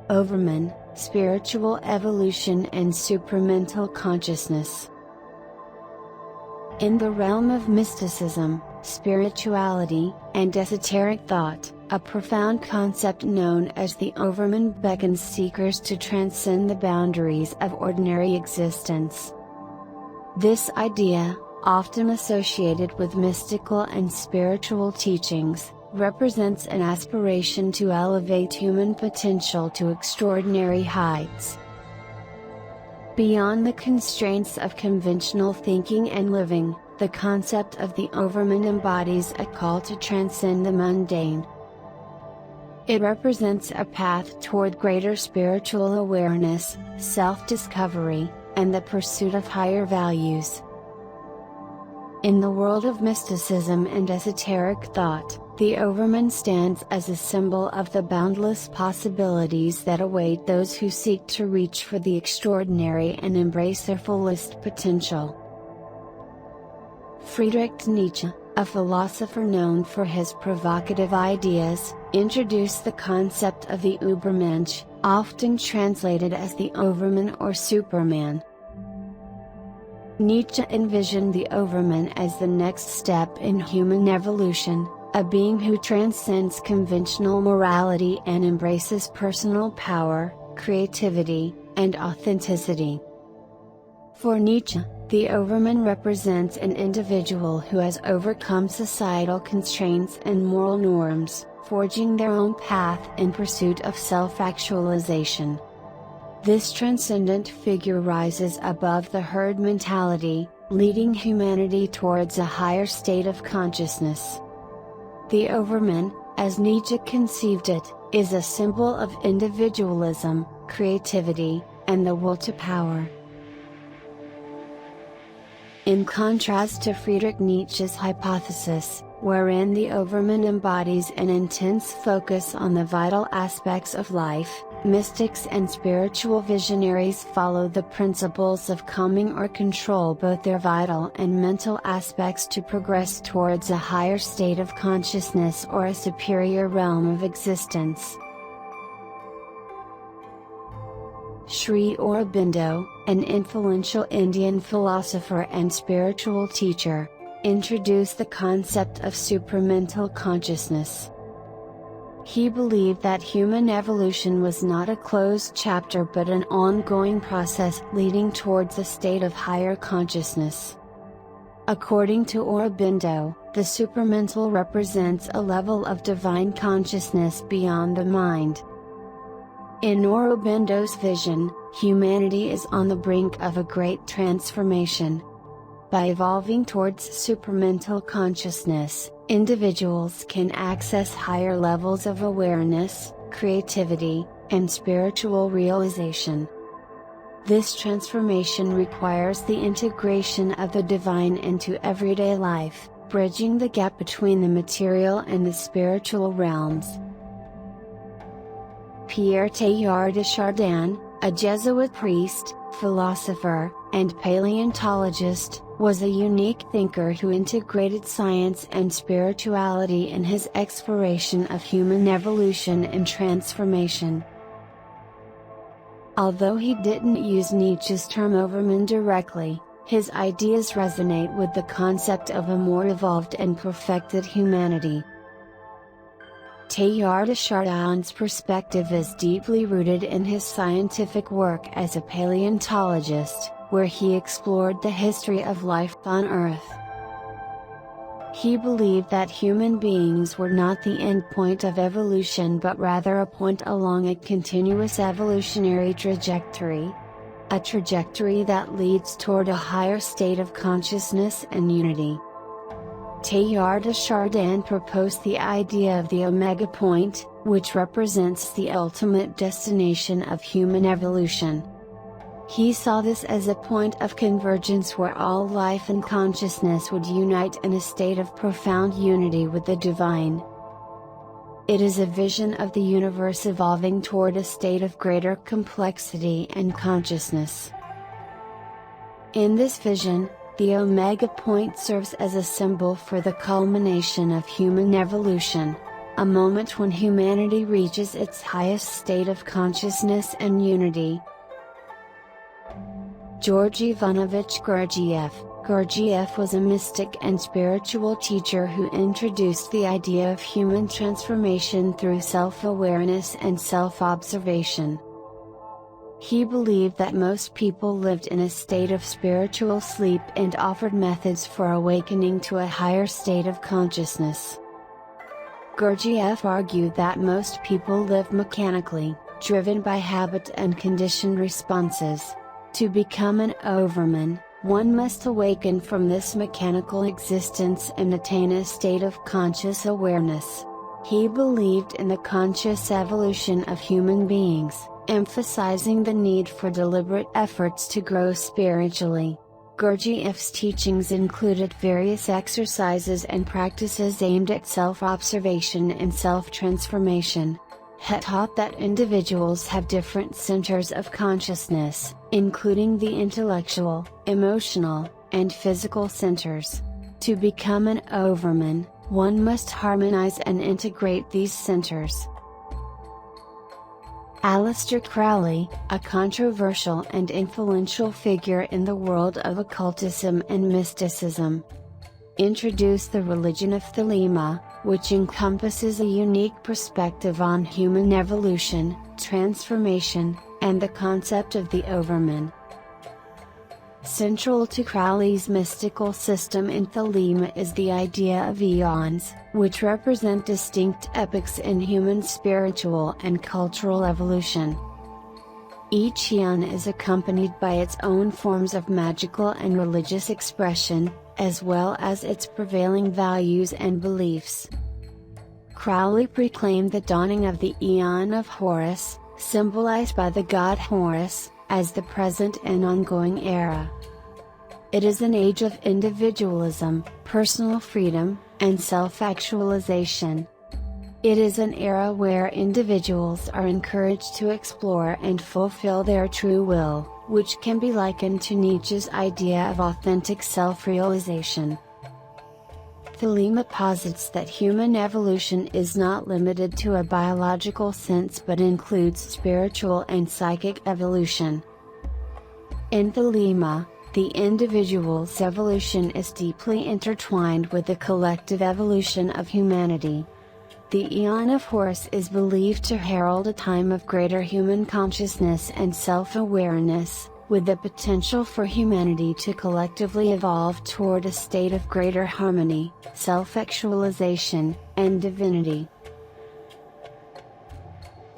Overman, spiritual evolution and supramental consciousness. In the realm of mysticism, spirituality, and esoteric thought, a profound concept known as the Overman beckons seekers to transcend the boundaries of ordinary existence. This idea, often associated with mystical and spiritual teachings, represents an aspiration to elevate human potential to extraordinary heights. Beyond the constraints of conventional thinking and living, the concept of the Overman embodies a call to transcend the mundane. It represents a path toward greater spiritual awareness, self-discovery, and the pursuit of higher values. In the world of mysticism and esoteric thought, the Overman stands as a symbol of the boundless possibilities that await those who seek to reach for the extraordinary and embrace their fullest potential. Friedrich Nietzsche, a philosopher known for his provocative ideas, introduced the concept of the Übermensch, often translated as the Overman or Superman. Nietzsche envisioned the Overman as the next step in human evolution, a being who transcends conventional morality and embraces personal power, creativity, and authenticity. For Nietzsche, the Overman represents an individual who has overcome societal constraints and moral norms, forging their own path in pursuit of self-actualization. This transcendent figure rises above the herd mentality, leading humanity towards a higher state of consciousness. The Overman, as Nietzsche conceived it, is a symbol of individualism, creativity, and the will to power. In contrast to Friedrich Nietzsche's hypothesis, wherein the Overman embodies an intense focus on the vital aspects of life, mystics and spiritual visionaries follow the principles of calming or control both their vital and mental aspects to progress towards a higher state of consciousness or a superior realm of existence. Sri Aurobindo, an influential Indian philosopher and spiritual teacher, introduced the concept of supramental consciousness. He believed that human evolution was not a closed chapter but an ongoing process leading towards a state of higher consciousness. According to Aurobindo, the supramental represents a level of divine consciousness beyond the mind. In Aurobindo's vision, humanity is on the brink of a great transformation. By evolving towards supramental consciousness, individuals can access higher levels of awareness, creativity, and spiritual realization. This transformation requires the integration of the divine into everyday life, bridging the gap between the material and the spiritual realms. Pierre Teilhard de Chardin, a Jesuit priest, philosopher, and paleontologist, was a unique thinker who integrated science and spirituality in his exploration of human evolution and transformation. Although he didn't use Nietzsche's term Overman directly, his ideas resonate with the concept of a more evolved and perfected humanity. Teilhard de Chardin's perspective is deeply rooted in his scientific work as a paleontologist, where he explored the history of life on Earth. He believed that human beings were not the end point of evolution but rather a point along a continuous evolutionary trajectory. A trajectory that leads toward a higher state of consciousness and unity. Teilhard de Chardin proposed the idea of the omega point, which represents the ultimate destination of human evolution. He saw this as a point of convergence where all life and consciousness would unite in a state of profound unity with the divine. It is a vision of the universe evolving toward a state of greater complexity and consciousness. In this vision, the omega point serves as a symbol for the culmination of human evolution, a moment when humanity reaches its highest state of consciousness and unity. George Ivanovich Gurdjieff. Gurdjieff was a mystic and spiritual teacher who introduced the idea of human transformation through self-awareness and self-observation. He believed that most people lived in a state of spiritual sleep and offered methods for awakening to a higher state of consciousness. Gurdjieff argued that most people live mechanically, driven by habit and conditioned responses. To become an Overman, one must awaken from this mechanical existence and attain a state of conscious awareness. He believed in the conscious evolution of human beings, emphasizing the need for deliberate efforts to grow spiritually. Gurdjieff's teachings included various exercises and practices aimed at self-observation and self-transformation. He taught that individuals have different centers of consciousness, including the intellectual, emotional, and physical centers. To become an Overman, one must harmonize and integrate these centers. Aleister Crowley, a controversial and influential figure in the world of occultism and mysticism, introduced the religion of Thelema, which encompasses a unique perspective on human evolution, transformation, and the concept of the Overman. Central to Crowley's mystical system in Thelema is the idea of eons, which represent distinct epochs in human spiritual and cultural evolution. Each eon is accompanied by its own forms of magical and religious expression, as well as its prevailing values and beliefs. Crowley proclaimed the dawning of the Aeon of Horus, symbolized by the god Horus, as the present and ongoing era. It is an age of individualism, personal freedom, and self-actualization. It is an era where individuals are encouraged to explore and fulfill their true will, which can be likened to Nietzsche's idea of authentic self-realization. Thelema posits that human evolution is not limited to a biological sense but includes spiritual and psychic evolution. In Thelema, the individual's evolution is deeply intertwined with the collective evolution of humanity. The Aeon of Horus is believed to herald a time of greater human consciousness and self-awareness, with the potential for humanity to collectively evolve toward a state of greater harmony, self-actualization, and divinity.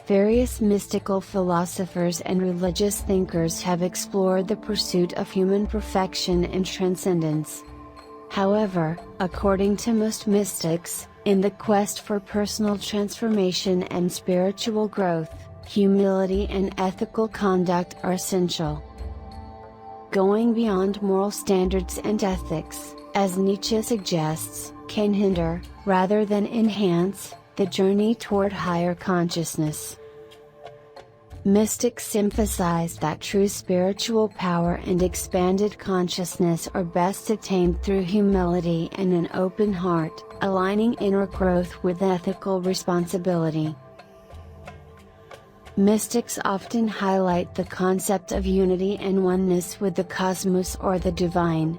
Various mystical philosophers and religious thinkers have explored the pursuit of human perfection and transcendence. However, according to most mystics, in the quest for personal transformation and spiritual growth, humility and ethical conduct are essential. Going beyond moral standards and ethics, as Nietzsche suggests, can hinder, rather than enhance, the journey toward higher consciousness. Mystics emphasize that true spiritual power and expanded consciousness are best attained through humility and an open heart, aligning inner growth with ethical responsibility. Mystics often highlight the concept of unity and oneness with the cosmos or the divine.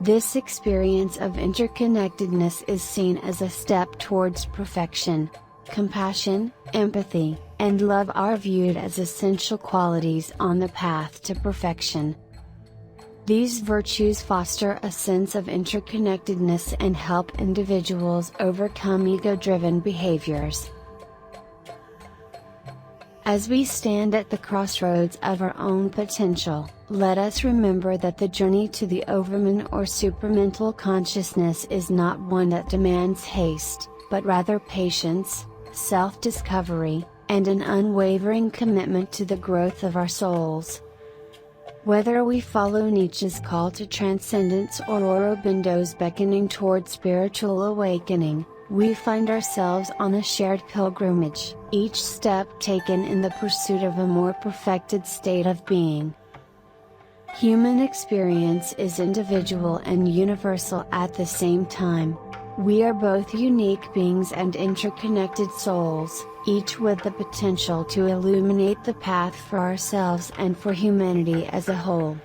This experience of interconnectedness is seen as a step towards perfection. Compassion, empathy, and love are viewed as essential qualities on the path to perfection. These virtues foster a sense of interconnectedness and help individuals overcome ego-driven behaviors. As we stand at the crossroads of our own potential, let us remember that the journey to the Overman or supramental consciousness is not one that demands haste, but rather patience, self-discovery, and an unwavering commitment to the growth of our souls. Whether we follow Nietzsche's call to transcendence or Aurobindo's beckoning toward spiritual awakening, we find ourselves on a shared pilgrimage, each step taken in the pursuit of a more perfected state of being. Human experience is individual and universal at the same time. We are both unique beings and interconnected souls, each with the potential to illuminate the path for ourselves and for humanity as a whole.